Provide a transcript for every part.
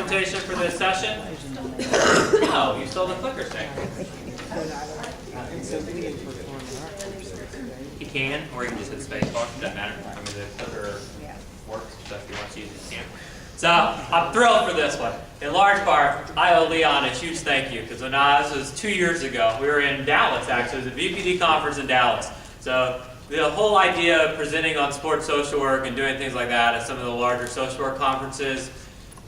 presentation for this session? No, you stole the clicker stick. He can, or he can just hit space bar. Doesn't matter. I mean, the clicker works, so if he wants to use it, he can. So I'm thrilled for this one. In large part, I owe Leon a huge thank you, because when this was 2 years ago, we were in Dallas actually. It was a VPD conference in Dallas. So the whole idea of presenting on sports social work and doing things like that at some of the larger social work conferences,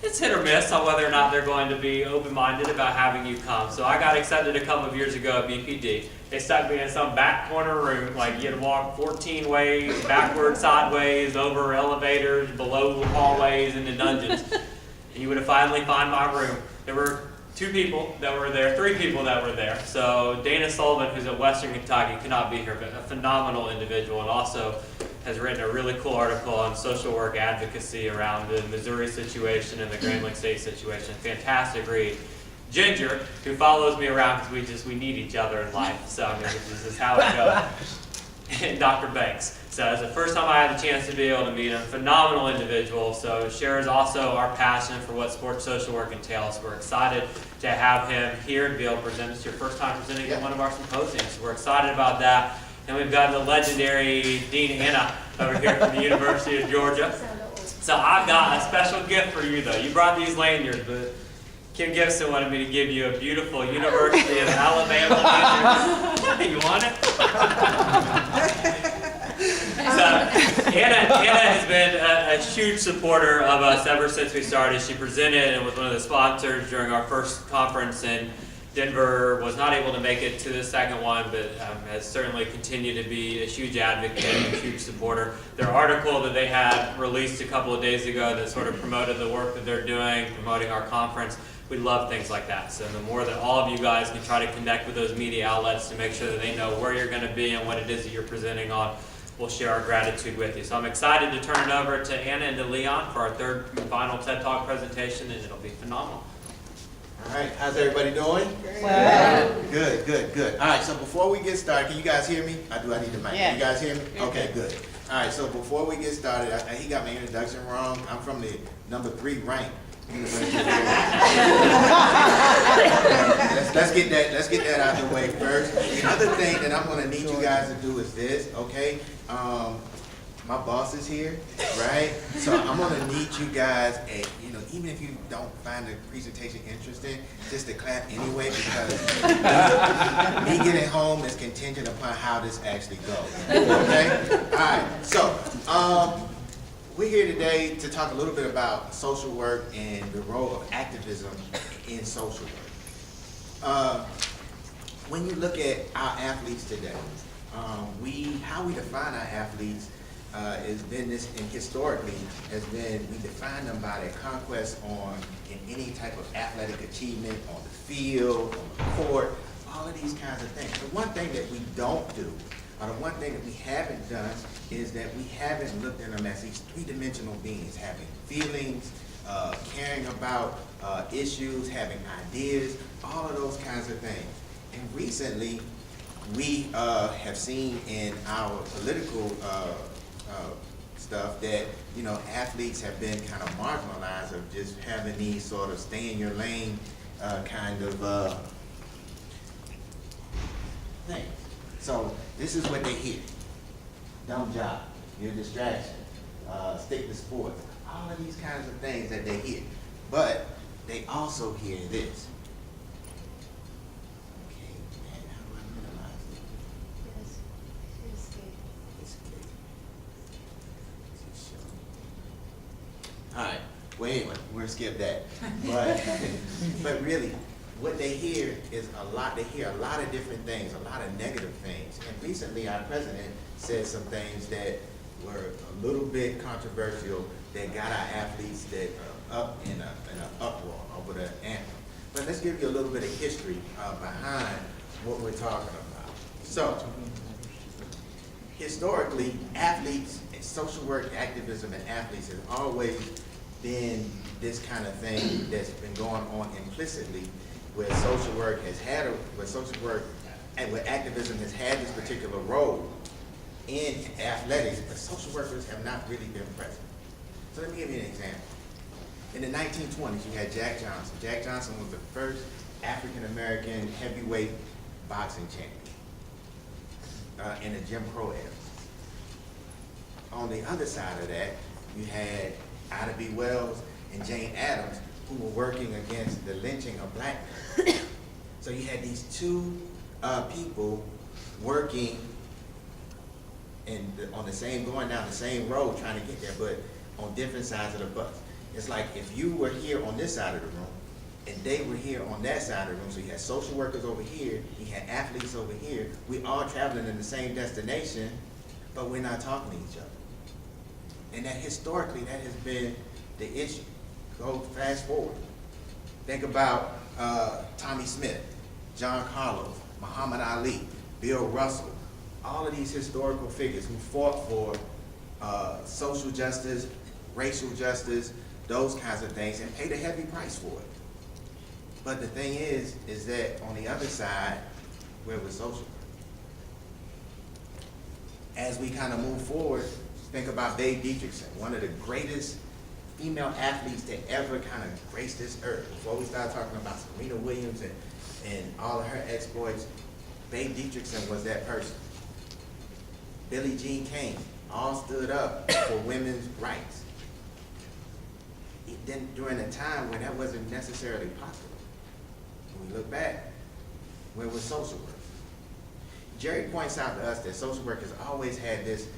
it's hit or miss on whether or not they're going to be open-minded about having you come. So I got accepted a couple of years ago at BPD. They stuck me in some back corner room, like you had to walk 14 ways, backwards, sideways, over elevators, below hallways, into dungeons. And you would have finally found my room. There were 2 people that were there, 3 people that were there. So Dana Sullivan, who's at Western Kentucky, could not be here, but a phenomenal individual, and also has written a really cool article on social work advocacy around the Missouri situation and the Grand Lake State situation. Fantastic read. Ginger, who follows me around because we need each other in life. So I mean, this is how it goes. And Dr. Banks. So it's the first time I had the chance to be able to meet him. Phenomenal individual. So shares also our passion for what sports social work entails. We're excited to have him here and be able to present. It's your first time presenting at one of our symposiums. So we're excited about that. And we've got the legendary Dean Anna over here from the University of Georgia. So I've got a special gift for you though. You brought these lanyards, but Kim Gibson wanted me to give you a beautiful University of Alabama lanyard. You want it? So Anna has been a huge supporter of us ever since we started. She presented and was one of the sponsors during our first conference in Denver. Was not able to make it to the second one, but has certainly continued to be a huge advocate and a huge supporter. Their article that they had released a couple of days ago that sort of promoted the work that they're doing, promoting our conference. We love things like that. So the more that all of you guys can try to connect with those media outlets to make sure that they know where you're going to be and what it is that you're presenting on, we'll share our gratitude with you. So I'm excited to turn it over to Anna and to Leon for our third and final TED Talk presentation, and it'll be phenomenal. All right, how's everybody doing? Good, good, good. All right, so before we get started, can you guys hear me? I need the mic. Yeah. Can you guys hear me? Okay, good. All right, so before we get started, he got my introduction wrong. I'm from the number 3 rank. Let's get that out of the way first. The other thing that I'm going to need you guys to do is this, okay? My boss is here, right? So I'm going to need you guys, even if you don't find the presentation interesting, just to clap anyway, because me getting home is contingent upon how this actually goes, okay? All right, so we're here today to talk a little bit about social work and the role of activism in social work. When you look at our athletes today, how we define our athletes has been this, and historically has been, we define them by their conquest in any type of athletic achievement on the field, on the court, all of these kinds of things. The one thing that we don't do, or the one thing that we haven't done, is that we haven't looked at them as these 3-dimensional beings, having feelings, caring about issues, having ideas, all of those kinds of things. And recently, we have seen in our political stuff that, athletes have been kind of marginalized, of just having these sort of stay in your lane kind of things. So this is what they hear. Dumb job, you're a distraction, stick to sports, all of these kinds of things that they hear. But they also hear this. Okay, man, how do I minimize it? Escape. All right, well anyway, we're gonna skip that. But really, what they hear is they hear a lot of different things, a lot of negative things. And recently our president said some things that were a little bit controversial that got our athletes that are up in an uproar over the anthem. But let's give you a little bit of history behind what we're talking about. So, historically, athletes, social work, activism, and athletes has always been this kind of thing that's been going on implicitly, where social work has had where social work and where activism has had this particular role in athletics, but social workers have not really been present. So let me give you an example. In the 1920s, you had Jack Johnson. Jack Johnson was the first African-American heavyweight boxing champion in the Jim Crow era. On the other side of that, you had Ida B. Wells and Jane Addams, who were working against the lynching of black men. So you had these two people working on the same, going down the same road, trying to get there, but on different sides of the bus. It's like if you were here on this side of the room, and they were here on that side of the room, so you had social workers over here, you had athletes over here, we all traveling in the same destination, but we're not talking to each other. And that historically, that has been the issue. Go fast forward. Think about Tommy Smith, John Carlos, Muhammad Ali, Bill Russell, all of these historical figures who fought for social justice, racial justice, those kinds of things, and paid a heavy price for it. But the thing is that on the other side, where was social work? As we kind of move forward, think about Babe Dietrichson, one of the greatest female athletes to ever kind of grace this earth. Before we start talking about Serena Williams and all of her exploits, Babe Dietrichson was that person. Billie Jean King all stood up for women's rights. Then during a time when that wasn't necessarily possible. When we look back, where was social work? Jerry points out to us that social work has always had this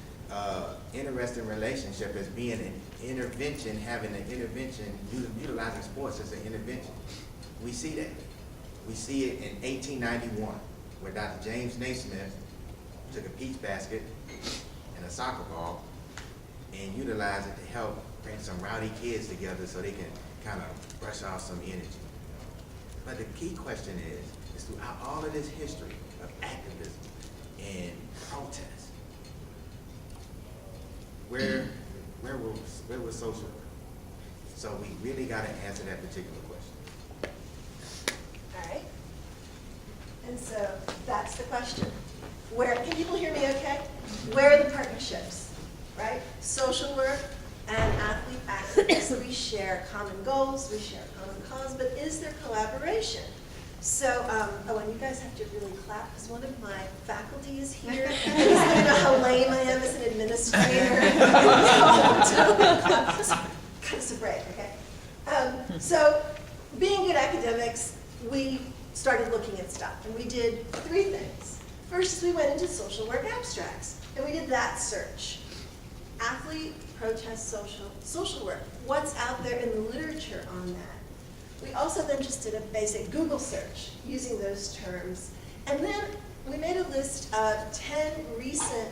interesting relationship as being an intervention, having an intervention, utilizing sports as an intervention. We see that. We see it in 1891, where Dr. James Naismith took a peach basket and a soccer ball and utilized it to help bring some rowdy kids together so they can kind of brush off some energy. But the key question is throughout all of this history of activism and protest, where was social work? So we really got to answer that particular question. All right. And so that's the question. Where, can people hear me okay? Where are the partnerships, right? Social work and athlete activists, we share common goals, we share common cause, but is there collaboration? So, oh, and you guys have to really clap because one of my faculty is here. He's going to know how lame I am as an administrator. Cut us a break, okay? So, being good academics, we started looking at stuff, and we did 3 things. First is we went into social work abstracts, and we did that search. Athlete, protest, social work. What's out there in the literature on that? We also then just did a basic Google search using those terms. And then we made a list of 10 recent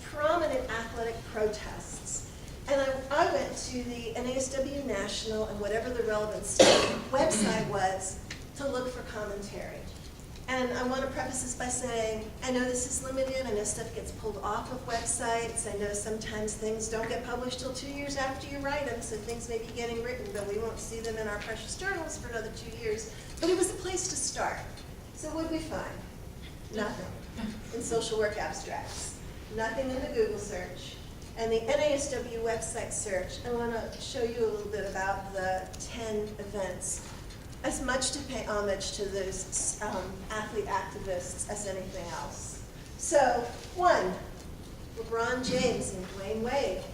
prominent athletic protests. And I went to the NASW National and whatever the relevant state website was to look for commentary. And I want to preface this by saying, I know this is limited, I know stuff gets pulled off of websites, I know sometimes things don't get published till 2 years after you write them, so things may be getting written, but we won't see them in our precious journals for another 2 years. But it was a place to start. So what did we find? Nothing in social work abstracts, nothing in the Google search, and the NASW website search. I want to show you a little bit about the 10 events. As much to pay homage to those athlete activists as anything else. So, 1, LeBron James and Dwayne Wade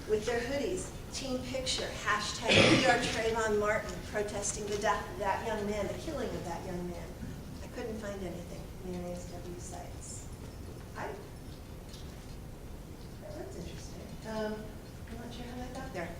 with their hoodies, team picture, hashtag We Are Trayvon Martin, protesting the death of that young man, the killing of that young man. I couldn't find anything in the NASW sites. That's interesting. I'm not sure how that got there.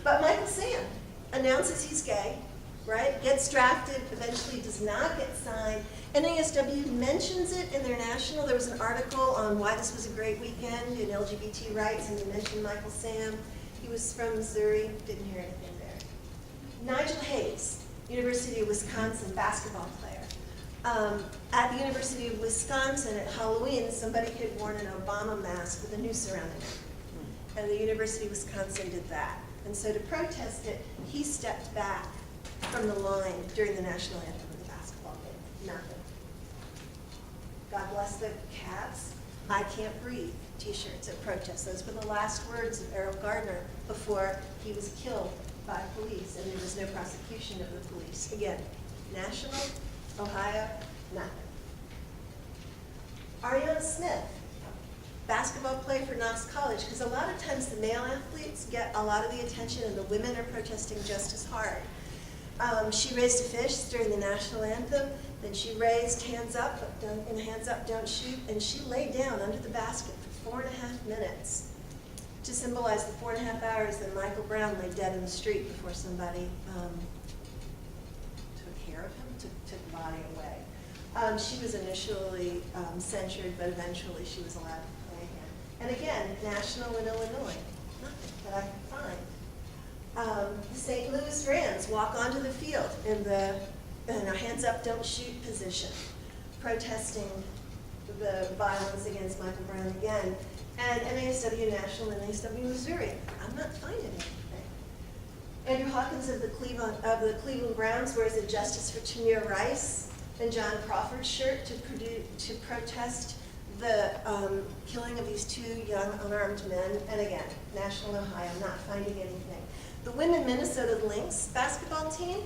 But Michael Sam announces he's gay, right? Gets drafted, eventually does not get signed. NASW mentions it in their national. There was an article on why this was a great weekend in LGBT rights, and they mentioned Michael Sam. He was from Missouri, didn't hear anything there. Nigel Hayes, University of Wisconsin basketball player. At the University of Wisconsin at Halloween, somebody had worn an Obama mask with a noose around it. And the University of Wisconsin did that. And so to protest it, he stepped back from the line during the national anthem of the basketball game. Nothing. God bless the Cavs. I Can't Breathe t-shirts at protest. Those were the last words of Errol Gardner before he was killed by police, and there was no prosecution of the police. Again, national, Ohio, nothing. Ariana Smith, basketball player for Knox College, because a lot of times the male athletes get a lot of the attention and the women are protesting just as hard. She raised a fish during the national anthem, then she raised hands up, in hands up, don't shoot, and she laid down under the basket for 4.5 minutes to symbolize the 4.5 hours that Michael Brown lay dead in the street before somebody took care of him, took the body away. She was initially censured, but eventually she was allowed to play again. And again, national in Illinois, nothing that I could find. The St. Louis Rams walk onto the field in a hands up, don't shoot position, protesting the violence against Michael Brown again. And NASW National and NASW Missouri, I'm not finding anything. Andrew Hawkins of the Cleveland Browns wears a Justice for Tamir Rice and John Crawford shirt to protest the killing of these 2 young unarmed men. And again, National Ohio, not finding anything. The women Minnesota Lynx basketball team,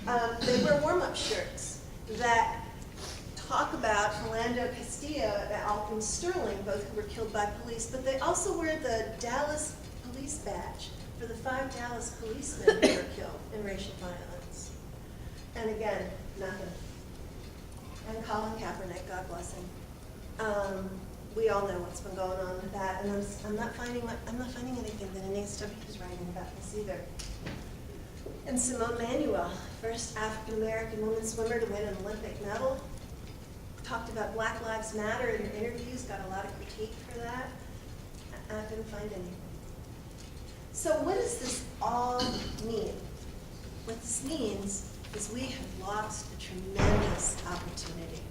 they wear warm-up shirts that talk about Philando Castillo and Alton Sterling, both who were killed by police, but they also wear the Dallas police badge for the 5 Dallas policemen who were killed in racial violence. And again, nothing. And Colin Kaepernick, God bless him. We all know what's been going on with that, and I'm not finding anything that NASW is writing about this either. And Simone Manuel, first African-American woman swimmer to win an Olympic medal, talked about Black Lives Matter in interviews, got a lot of critique for that. I couldn't find anything. So what does this all mean? What this means is we have lost a tremendous opportunity.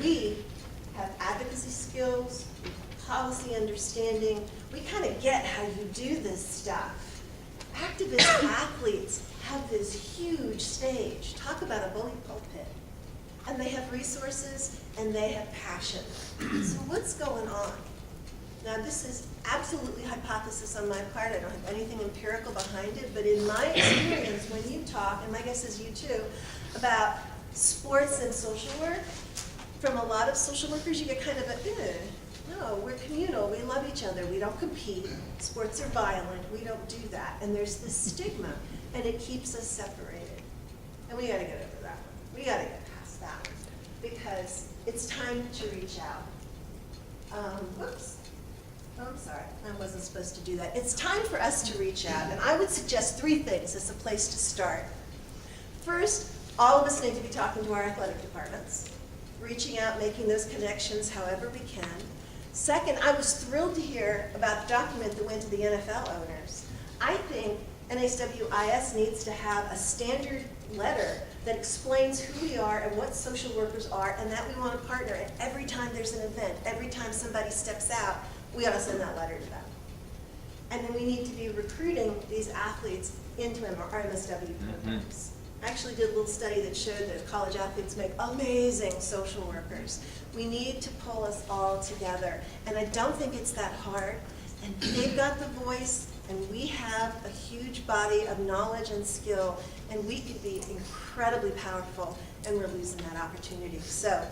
We have advocacy skills, policy understanding. We kind of get how you do this stuff. Activist athletes have this huge stage. Talk about a bully pulpit. And they have resources and they have passion. So what's going on? Now this is absolutely hypothesis on my part. I don't have anything empirical behind it, but in my experience, when you talk, and my guess is you too, about sports and social work, from a lot of social workers, you get kind of a, no, we're communal, we love each other, we don't compete, sports are violent, we don't do that. And there's this stigma, and it keeps us separated. And we gotta get over that one. We gotta get past that one, because it's time to reach out. Whoops. Oh, I'm sorry, I wasn't supposed to do that. It's time for us to reach out, and I would suggest 3 things as a place to start. First, all of us need to be talking to our athletic departments, reaching out, making those connections however we can. Second, I was thrilled to hear about the document that went to the NFL owners. I think NASWIS needs to have a standard letter that explains who we are and what social workers are, and that we want to partner. And every time there's an event, every time somebody steps out, we ought to send that letter to them. And then we need to be recruiting these athletes into our MSW programs. I actually did a little study that showed that college athletes make amazing social workers. We need to pull us all together. And I don't think it's that hard. And they've got the voice, and we have a huge body of knowledge and skill, and we could be incredibly powerful, and we're losing that opportunity. So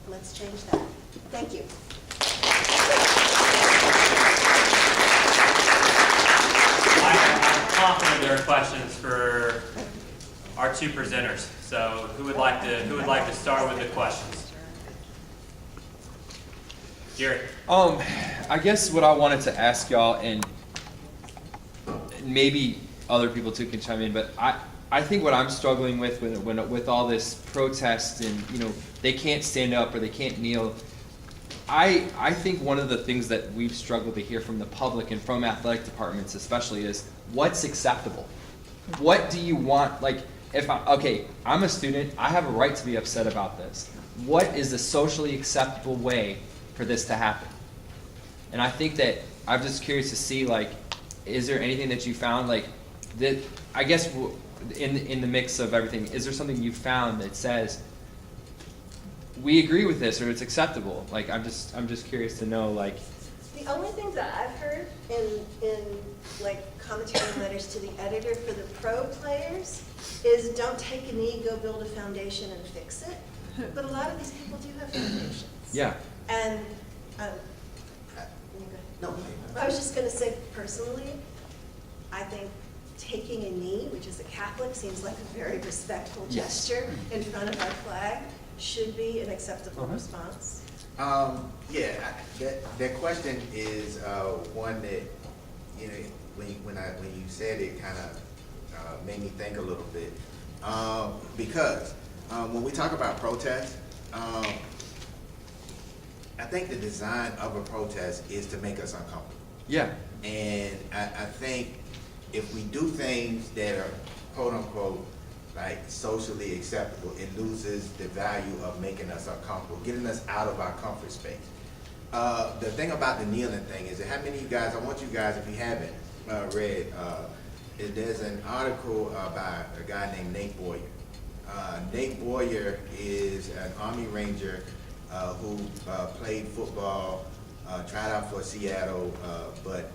let's change that. Thank you. I'm confident there are questions for our 2 presenters. So who would like to start with the questions? Jerry. I guess what I wanted to ask y'all, and maybe other people too can chime in, but I think what I'm struggling with with all this protest and they can't stand up or they can't kneel. I think one of the things that we've struggled to hear from the public and from athletic departments especially is what's acceptable. What do you want? Like, I'm a student, I have a right to be upset about this. What is the socially acceptable way for this to happen? And I think that I'm just curious to see, like, is there anything that you found, like, that, I guess in the mix of everything, is there something you found that says, we agree with this or it's acceptable? Like, I'm just curious to know, like. The only thing that I've heard in like commentary and letters to the editor for the pro players is don't take a knee, go build a foundation and fix it. But a lot of these people do have foundations. Yeah. And, No, I was just gonna say personally, I think taking a knee, which as a Catholic seems like a very respectful Yes. gesture in front of our flag, should be an acceptable response. That question is one that, you know, when you said it, kind of made me think a little bit. Because when we talk about protest, I think the design of a protest is to make us uncomfortable. Yeah. And I think if we do things that are quote unquote like socially acceptable, it loses the value of making us uncomfortable, getting us out of our comfort space. The thing about the kneeling thing is that how many of you guys, I want you guys, if you haven't read, there's an article by a guy named Nate Boyer. Nate Boyer is an Army Ranger who played football, tried out for Seattle, but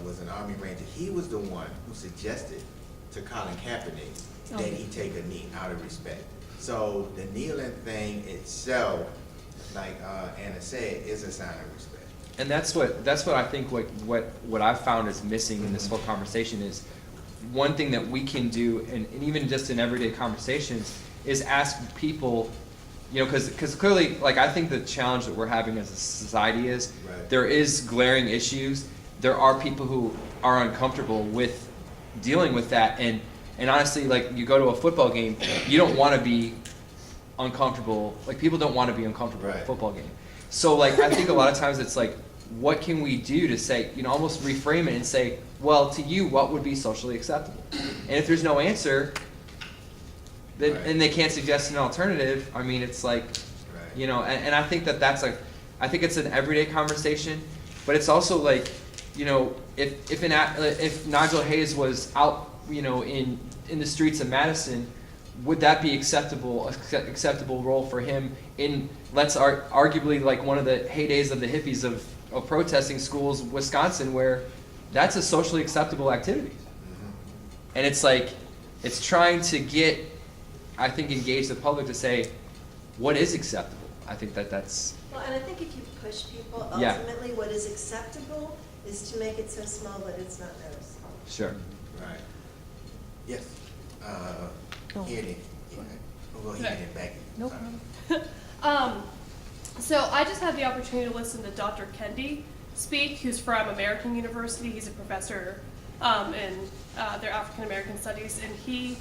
was an Army Ranger. He was the one who suggested to Colin Kaepernick that he take a knee out of respect. So the kneeling thing itself, like Anna said, is a sign of respect. And that's what I think what I've found is missing in this whole conversation is one thing that we can do, and even just in everyday conversations, is ask people, you know, because clearly, like, I think the challenge that we're having as a society is there is glaring issues. There are people who are uncomfortable with dealing with that, and honestly, like, you go to a football game, you don't want to be uncomfortable. Like, people don't want to be uncomfortable at a football game. So, like, I think a lot of times it's like, what can we do to say, you know, almost reframe it and say, well, to you, what would be socially acceptable? And if there's no answer, then, and they can't suggest an alternative, I mean, it's like, you know, and I think that's like, I think it's an everyday conversation, but it's also like, you know, if Nigel Hayes was out, you know, in the streets of Madison, would that be acceptable role for him in, arguably like one of the heydays of the hippies of protesting schools, Wisconsin, where that's a socially acceptable activity. And it's like, it's trying to get, I think, engage the public to say, what is acceptable? I think that's... Well, and I think if you push people, ultimately what is acceptable is to make it so small that it's not noticeable. Sure. Right. Yes. Here it is. We'll go ahead and back. No problem. So I just had the opportunity to listen to Dr. Kendi speak, who's from American University. He's a professor in their African American studies, and he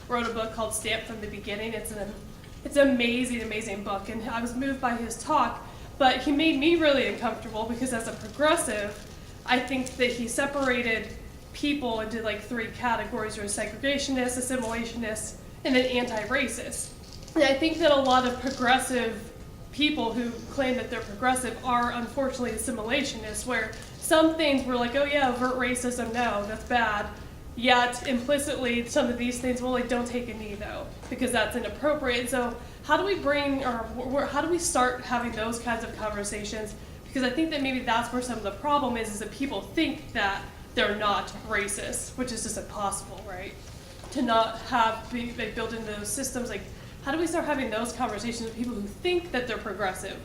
wrote a book called Stamped from the Beginning. It's an amazing, amazing book, and I was moved by his talk, but he made me really uncomfortable because as a progressive, I think that he separated people into like three categories: or segregationists, assimilationists, and then anti-racist. And I think that a lot of progressive people who claim that they're progressive are unfortunately assimilationists, where some things we're like, oh yeah, overt racism, no, that's bad. Yet implicitly, some of these things, well, like, don't take a knee though, because that's inappropriate. So how do we how do we start having those kinds of conversations? Because I think that maybe that's where some of the problem is that people think that they're not racist, which is just impossible, right? To not be built into those systems, like, how do we start having those conversations with people who think that they're progressive?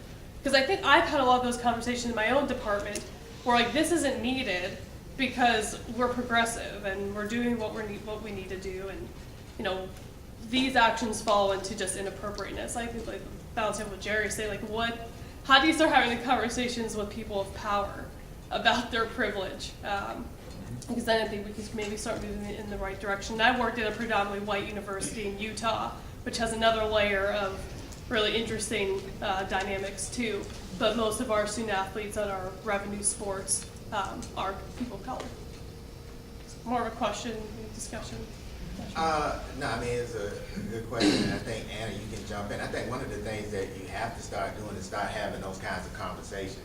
Because I think I've had a lot of those conversations in my own department where, like, this isn't needed because we're progressive and we're doing what we need to do, and, you know, these actions fall into just inappropriateness. I think, like, balancing what Jerry saying, like, how do you start having the conversations with people of power about their privilege? Because then I think we could maybe start moving in the right direction. I worked at a predominantly white university in Utah, which has another layer of really interesting dynamics too. But most of our student athletes on our revenue sports are people of color. More of a question, discussion. No, I mean, it's a good question, and I think, Anna, you can jump in. I think one of the things that you have to start doing is start having those kinds of conversations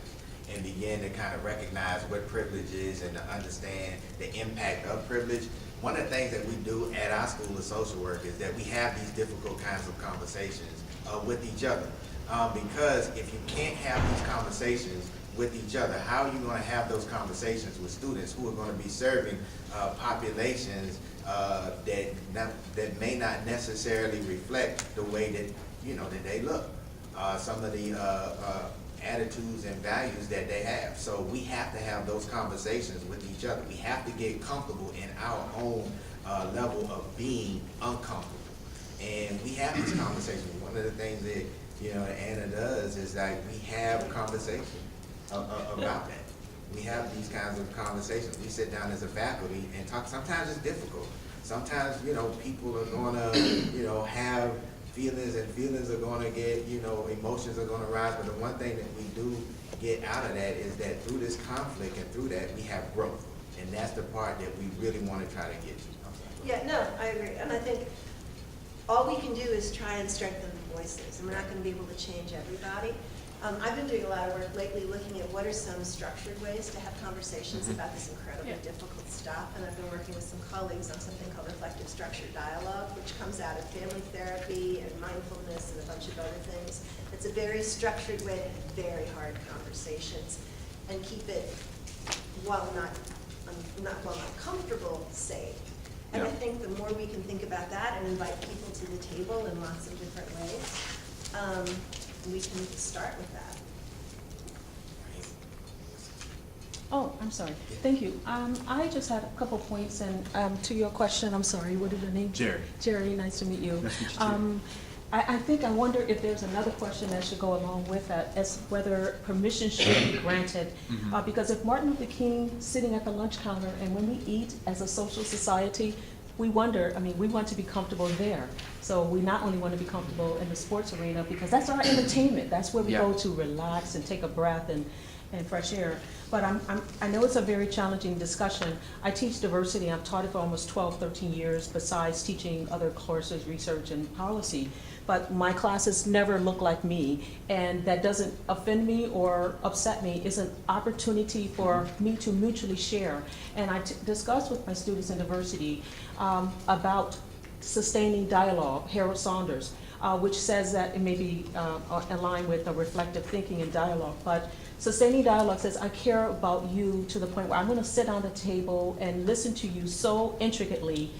and begin to kind of recognize what privilege is and to understand the impact of privilege. One of the things that we do at our School of Social Work is that we have these difficult kinds of conversations with each other. Because if you can't have these conversations with each other? How are you gonna have those conversations with students who are gonna be serving populations that may not necessarily reflect the way that, you know, that they look? Some of the attitudes and values that they have. So we have to have those conversations with each other. We have to get comfortable in our own level of being uncomfortable. And we have these conversations. One of the things that, you know, Anna does is like we have conversations about that. We have these kinds of conversations. We sit down as a faculty and talk. Sometimes it's difficult. Sometimes, you know, people are gonna, you know, have feelings, and feelings are gonna get, you know, emotions are gonna rise. But the one thing that we do get out of that is that through this conflict and through that, we have growth. And that's the part that we really wanna try to get to. Yeah, no, I agree. And I think all we can do is try and strengthen the voices, and we're not gonna be able to change everybody. I've been doing a lot of work lately looking at what are some structured ways to have conversations about this incredibly difficult stuff, and I've been working with some colleagues on something called reflective structured dialogue, which comes out of family therapy and mindfulness and a bunch of other things. It's a very structured way to have very hard conversations and keep it, while not comfortable, safe. And I think the more we can think about that and invite people to the table in lots of different ways, we can start with that. Oh, I'm sorry. Thank you. I just had a couple points, and to your question, I'm sorry, what is your name? Jerry. Jerry, nice to meet you. Nice to meet you too. I wonder if there's another question that should go along with that, as whether permission should be granted. Because if Martin Luther King sitting at the lunch counter, and when we eat as a social society, we wonder, I mean, we want to be comfortable there. So we not only want to be comfortable in the sports arena, because that's our entertainment. That's where we go to relax and take a breath and fresh air. But I know it's a very challenging discussion. I teach diversity. I've taught it for almost 12, 13 years, besides teaching other courses, research and policy. But my classes never look like me, and that doesn't offend me or upset me. It's an opportunity for me to mutually share. And I discuss with my students in diversity about sustaining dialogue, Harold Saunders, which says that it may be aligned with a reflective thinking and dialogue, but sustaining dialogue says, I care about you to the point where I'm gonna sit on the table and listen to you so intricately,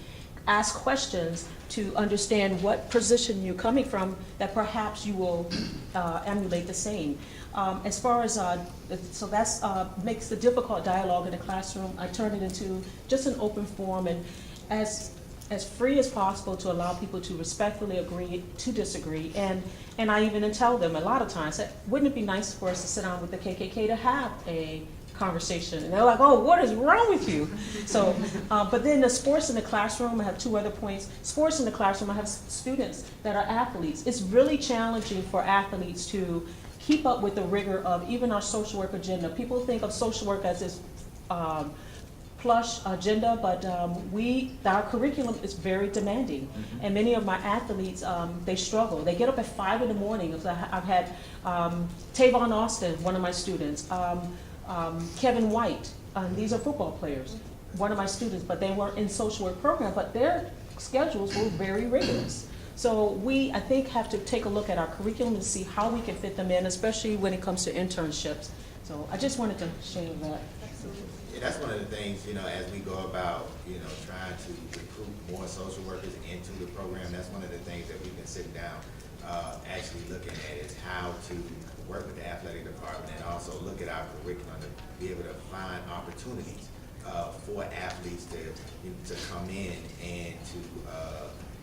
ask questions to understand what position you're coming from, that perhaps you will emulate the same. As far as, so that's makes the difficult dialogue in the classroom, I turn it into just an open forum, and as free as possible to allow people to respectfully agree to disagree. And I even tell them a lot of times that wouldn't it be nice for us to sit down with the KKK to have a conversation? And they're like, oh, what is wrong with you? So, but then the sports in the classroom, I have two other points. Sports in the classroom, I have students that are athletes. It's really challenging for athletes to keep up with the rigor of even our social work agenda. People think of social work as this plush agenda, but our curriculum is very demanding. And many of my athletes, they struggle. They get up at 5 in the morning. I've had Tavon Austin, one of my students, Kevin White, these are football players, one of my students, but they weren't in social work program, but their schedules were very rigorous. So we, I think, have to take a look at our curriculum and see how we can fit them in, especially when it comes to internships. So I just wanted to share that. Yeah, that's one of the things, you know, as we go about, you know, trying to recruit more social workers into the program, that's one of the things that we've been sitting down actually looking at, is how to work with the athletic department and also look at our curriculum to be able to find opportunities for athletes to come in and to,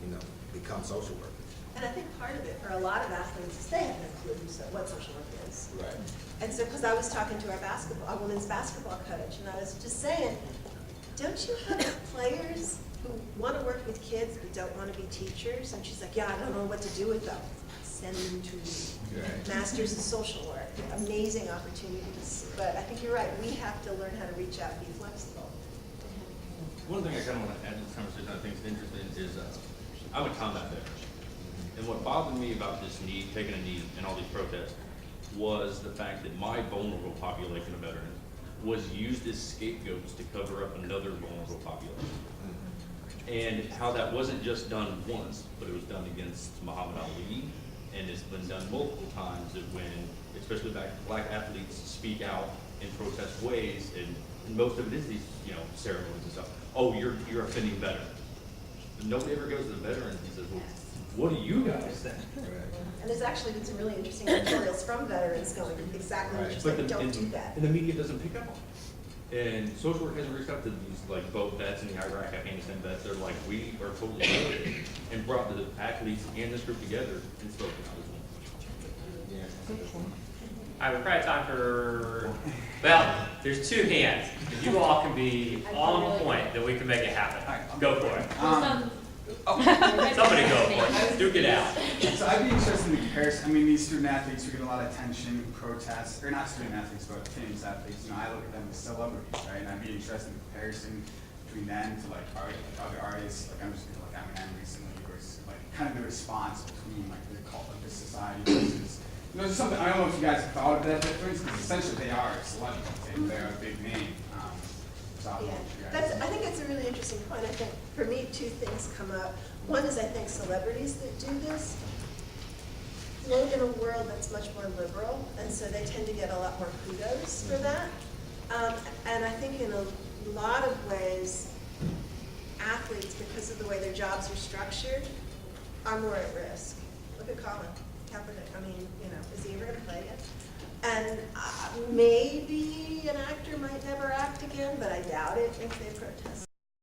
you know, become social workers. And I think part of it for a lot of athletes is they have no clue what social work is. Right. And so, because I was talking to our women's basketball coach, and I was just saying, don't you have players who want to work with kids but don't want to be teachers? And she's like, yeah, I don't know what to do with them. Send them to Masters in Social Work. Amazing opportunities. But I think you're right. We have to learn how to reach out and be flexible. One thing I kind of want to add to this conversation I think is interesting is I'm a combat veteran. And what bothered me about this knee, taking a knee and all these protests, was the fact that my vulnerable population of veterans was used as scapegoats to cover up another vulnerable population. And how that wasn't just done once, but it was done against Muhammad Ali, and it's been done multiple times, that when, especially black athletes speak out in protest ways, and most of it is these, you know, ceremonies and stuff. Oh, you're offending veterans. But nobody ever goes to the veterans and says, well, what do you guys think? And there's actually been some really interesting materials from veterans going exactly what you're saying, don't do that. And the media doesn't pick up on it. And social work hasn't reached out to these, like, both vets and the Iraq, Afghanistan vets. They're like, we are totally committed, and brought the athletes and this group together and spoken out as one. All right, we're probably time for, well, there's two hands. If you all can be on point, then we can make it happen. Go for it. Somebody go for it. Duke it out. So I'd be interested in the comparison. I mean, these student athletes who get a lot of attention, protests, or not student athletes, but famous athletes. You know, I look at them as celebrities, right? And I'd be interested in the comparison between them to like other artists. Like I'm just thinking like Eminem recently, versus like kind of the response between like the cult of this society versus. You know, there's something I don't know if you guys have thought of that difference because essentially they are celebrities and they're a big name. So I don't know if you guys. I think that's a really interesting point. I think for me, two things come up. One is I think celebrities that do this float in a world that's much more liberal, and so they tend to get a lot more kudos for that. And I think in a lot of ways, athletes, because of the way their jobs are structured, are more at risk. Look at Colin Kaepernick. I mean, you know, is he ever going to play again? And maybe an actor might never act again, but I doubt it if they protest.